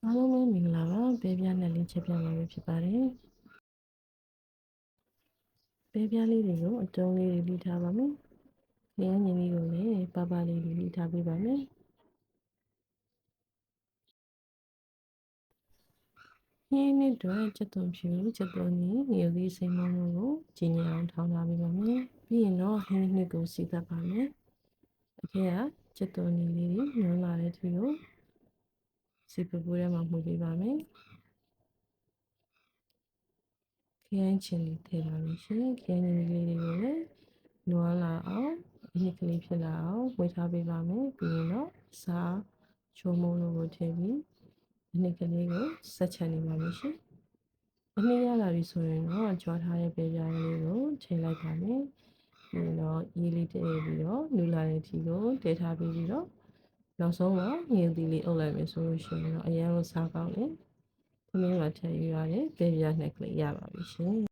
အားလုံးပဲမင်္ဂလာပါပဲပြားနဲ့လေးချက်ပြမှာပဲဖြစ်ပါတယ်ပဲပြားလေးတွေကိုအတုံးလေးတွေလိထားပါမယ်ခရမ်းညင်လေးကိုလည်းပပလေးတွေလိထားပေးပါမယ်ရင်းနဲ့တော့ချက်သွန်ဖြူချက်သွန်နီငရုတ်သီးစိမ်းမုံကိုကျင်းအောင်ထောင်းထားပေးပါမယ်ပြီးရင်တော့ဟင်းနှစ်ကိုစီသတ်ပါမယ်အထက်ကချက်သွန်နီလေးတွေညွှန်းလာတဲ့သူကိုစီပပူးထဲမှာမှုပေးပါမယ်ခရမ်းချင်လေးထည့်ပါမယ်ရှင်ခရမ်းညင်လေးတွေကိုလည်းနွားလာအောင်အနှစ်ကလေးဖြစ်လာအောင်ဝေထားပေးပါမယ်ပြီးရင်တော့စားချိုးမုံလိုကိုထည့်ပြီးအနှစ်ကလေးကိုဆက်ချနေပါမယ်ရှင်အနှစ်ရလာပြီဆိုရင်တော့ကြွားထားတဲ့ပဲပြားလေးကိုချိန်လိုက်ပါမယ်ပြီးရင်တော့ရေလေးတည့်ပြီးတော့နူလာတဲ့ထီကိုတည်ထားပြီးတော့နောက်ဆုံးမှာငရုတ်သီးလေးအုပ်လိုက်မယ်ဆိုလို့ရှိရင်တော့အရင်ကစားကောင်းတယ်သမီးမှာထည့်ယူရတယ်ပဲပြားနှစ်ကလေးရပါပြီရှင်